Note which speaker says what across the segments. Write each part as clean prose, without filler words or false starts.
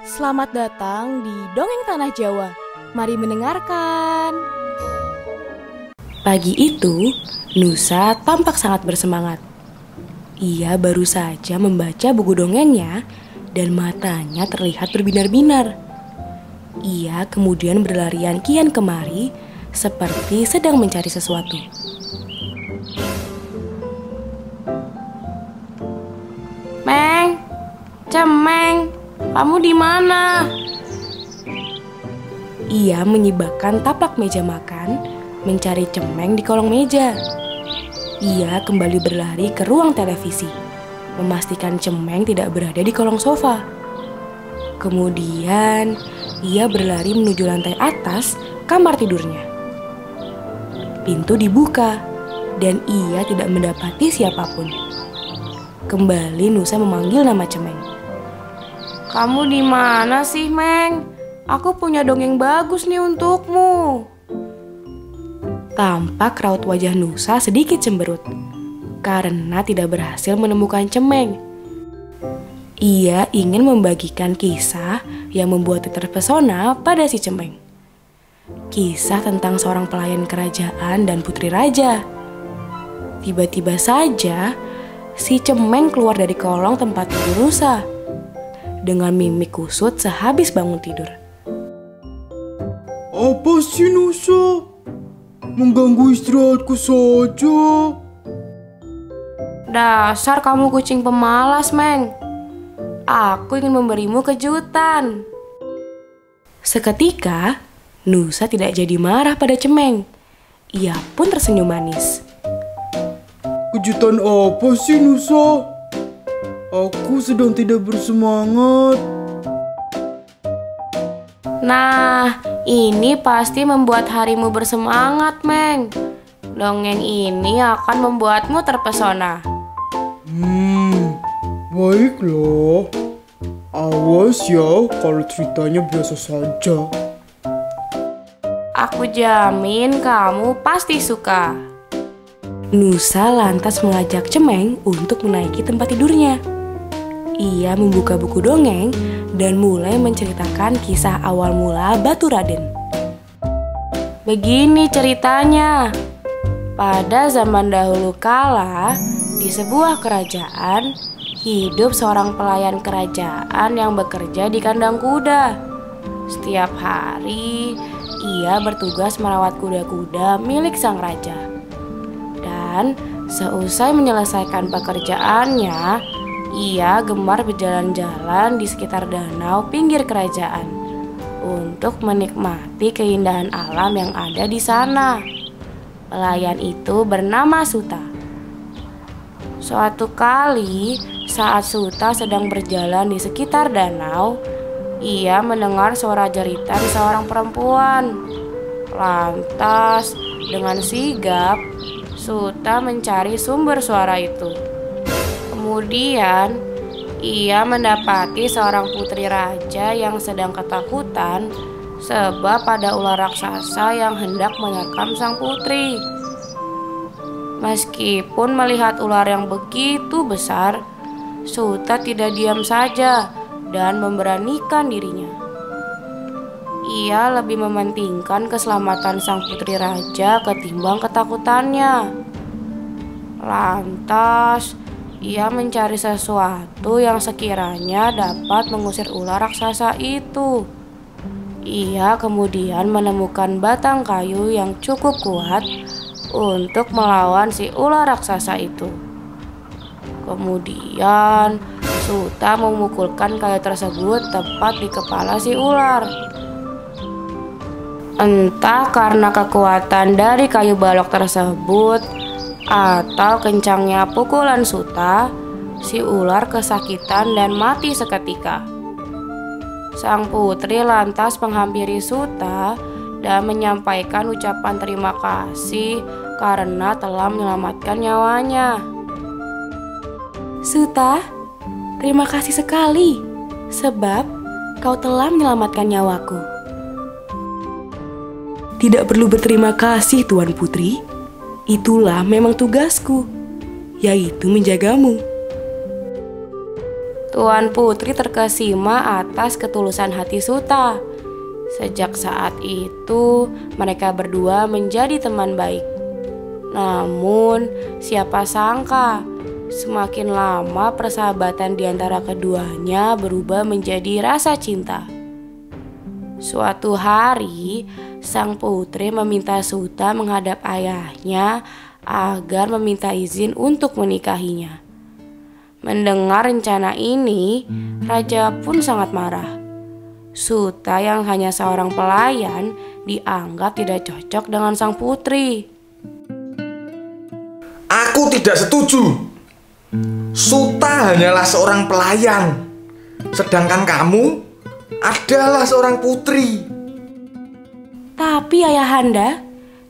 Speaker 1: Selamat datang di Dongeng Tanah Jawa. Mari mendengarkan.
Speaker 2: Pagi itu, Nusa tampak sangat bersemangat. Ia baru saja membaca buku dongengnya dan matanya terlihat berbinar-binar. Ia kemudian berlarian kian kemari seperti sedang mencari sesuatu. Meng, Cemeng, kamu di mana? Ia menyibakkan taplak meja makan, mencari Cemeng di kolong meja. Ia kembali berlari ke ruang televisi, memastikan Cemeng tidak berada di kolong sofa. Kemudian, ia berlari menuju lantai atas kamar tidurnya. Pintu dibuka, dan ia tidak mendapati siapapun. Kembali Nusa memanggil nama Cemeng. Kamu di mana sih, Meng? Aku punya dongeng bagus nih untukmu. Tampak raut wajah Nusa sedikit cemberut karena tidak berhasil menemukan Cemeng. Ia ingin membagikan kisah yang membuatnya terpesona pada si Cemeng. Kisah tentang seorang pelayan kerajaan dan putri raja. Tiba-tiba saja, si Cemeng keluar dari kolong tempat tidur Nusa dengan mimik kusut sehabis bangun tidur.
Speaker 3: Apa sih Nusa? Mengganggu istirahatku saja.
Speaker 2: Dasar kamu kucing pemalas, Meng. Aku ingin memberimu kejutan. Seketika, Nusa tidak jadi marah pada Cemeng. Ia pun tersenyum manis.
Speaker 3: Kejutan apa sih Nusa? Aku sedang tidak bersemangat.
Speaker 2: Nah, ini pasti membuat harimu bersemangat, Meng. Dongeng ini akan membuatmu terpesona.
Speaker 3: Baiklah. Awas ya kalau ceritanya biasa saja.
Speaker 2: Aku jamin kamu pasti suka. Nusa lantas mengajak Cemeng untuk menaiki tempat tidurnya. Ia membuka buku dongeng dan mulai menceritakan kisah awal mula Batu Raden. Begini ceritanya. Pada zaman dahulu kala, di sebuah kerajaan, hidup seorang pelayan kerajaan yang bekerja di kandang kuda. Setiap hari, ia bertugas merawat kuda-kuda milik sang raja. Dan seusai menyelesaikan pekerjaannya, ia gemar berjalan-jalan di sekitar danau pinggir kerajaan untuk menikmati keindahan alam yang ada di sana. Pelayan itu bernama Suta. Suatu kali, saat Suta sedang berjalan di sekitar danau, ia mendengar suara jeritan seorang perempuan. Lantas, dengan sigap, Suta mencari sumber suara itu. Kemudian, ia mendapati seorang putri raja yang sedang ketakutan sebab ada ular raksasa yang hendak menyergap sang putri. Meskipun melihat ular yang begitu besar, Suta tidak diam saja dan memberanikan dirinya. Ia lebih mementingkan keselamatan sang putri raja ketimbang ketakutannya. Lantas, ia mencari sesuatu yang sekiranya dapat mengusir ular raksasa itu. Ia kemudian menemukan batang kayu yang cukup kuat untuk melawan si ular raksasa itu. Kemudian, Suta memukulkan kayu tersebut tepat di kepala si ular. Entah karena kekuatan dari kayu balok tersebut atau kencangnya pukulan Suta, si ular kesakitan dan mati seketika. Sang putri lantas menghampiri Suta dan menyampaikan ucapan terima kasih karena telah menyelamatkan nyawanya. Suta, terima kasih sekali sebab kau telah menyelamatkan nyawaku. Tidak perlu berterima kasih, Tuan Putri. Itulah memang tugasku, yaitu menjagamu. Tuan Putri terkesima atas ketulusan hati Suta. Sejak saat itu, mereka berdua menjadi teman baik. Namun, siapa sangka semakin lama persahabatan di antara keduanya berubah menjadi rasa cinta. Suatu hari, sang putri meminta Suta menghadap ayahnya agar meminta izin untuk menikahinya. Mendengar rencana ini, raja pun sangat marah. Suta yang hanya seorang pelayan dianggap tidak cocok dengan sang putri.
Speaker 4: Aku tidak setuju. Suta hanyalah seorang pelayan, sedangkan kamu adalah seorang putri.
Speaker 2: Tapi ayahanda,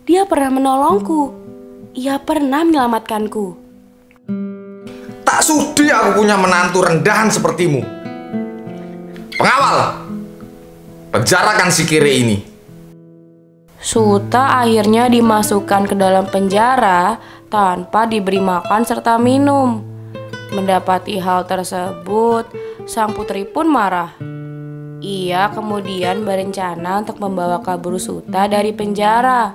Speaker 2: dia pernah menolongku. Ia pernah menyelamatkanku.
Speaker 4: Tak sudi aku punya menantu rendahan sepertimu. Pengawal, penjarakan si kere ini.
Speaker 2: Suta akhirnya dimasukkan ke dalam penjara tanpa diberi makan serta minum. Mendapati hal tersebut, sang putri pun marah. Ia kemudian berencana untuk membawa kabur Suta dari penjara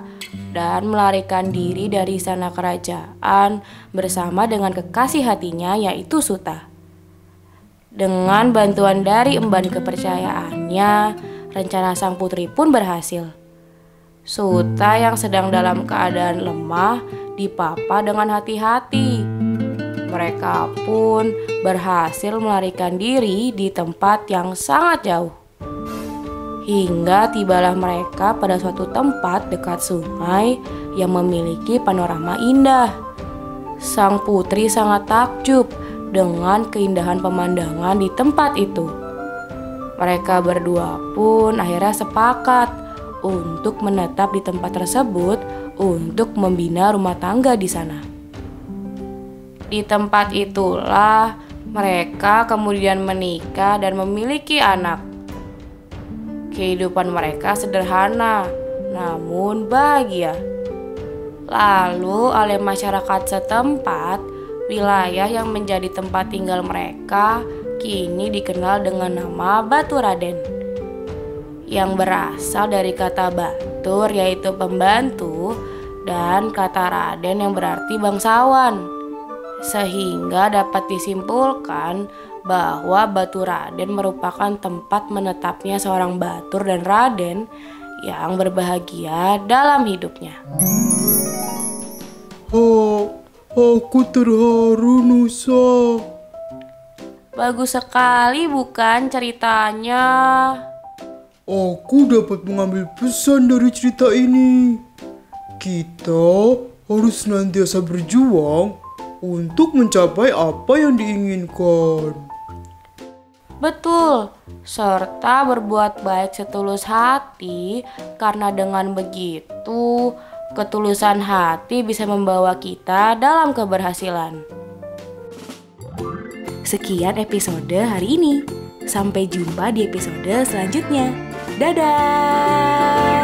Speaker 2: dan melarikan diri dari istana kerajaan bersama dengan kekasih hatinya, yaitu Suta. Dengan bantuan dari emban kepercayaannya, rencana sang putri pun berhasil. Suta yang sedang dalam keadaan lemah dipapa dengan hati-hati. Mereka pun berhasil melarikan diri di tempat yang sangat jauh. Hingga tibalah mereka pada suatu tempat dekat sungai yang memiliki panorama indah. Sang putri sangat takjub dengan keindahan pemandangan di tempat itu. Mereka berdua pun akhirnya sepakat untuk menetap di tempat tersebut untuk membina rumah tangga di sana. Di tempat itulah mereka kemudian menikah dan memiliki anak. Kehidupan mereka sederhana, namun bahagia. Lalu oleh masyarakat setempat, wilayah yang menjadi tempat tinggal mereka kini dikenal dengan nama Batu Raden, yang berasal dari kata batur yaitu pembantu dan kata raden yang berarti bangsawan. Sehingga dapat disimpulkan bahwa Batu Raden merupakan tempat menetapnya seorang batur dan raden yang berbahagia dalam hidupnya.
Speaker 3: Oh, aku terharu, Nusa.
Speaker 2: Bagus sekali bukan ceritanya?
Speaker 3: Aku dapat mengambil pesan dari cerita ini. Kita harus senantiasa berjuang untuk mencapai apa yang diinginkan.
Speaker 2: Betul, serta berbuat baik setulus hati, karena dengan begitu ketulusan hati bisa membawa kita dalam keberhasilan. Sekian episode hari ini. Sampai jumpa di episode selanjutnya. Dadah!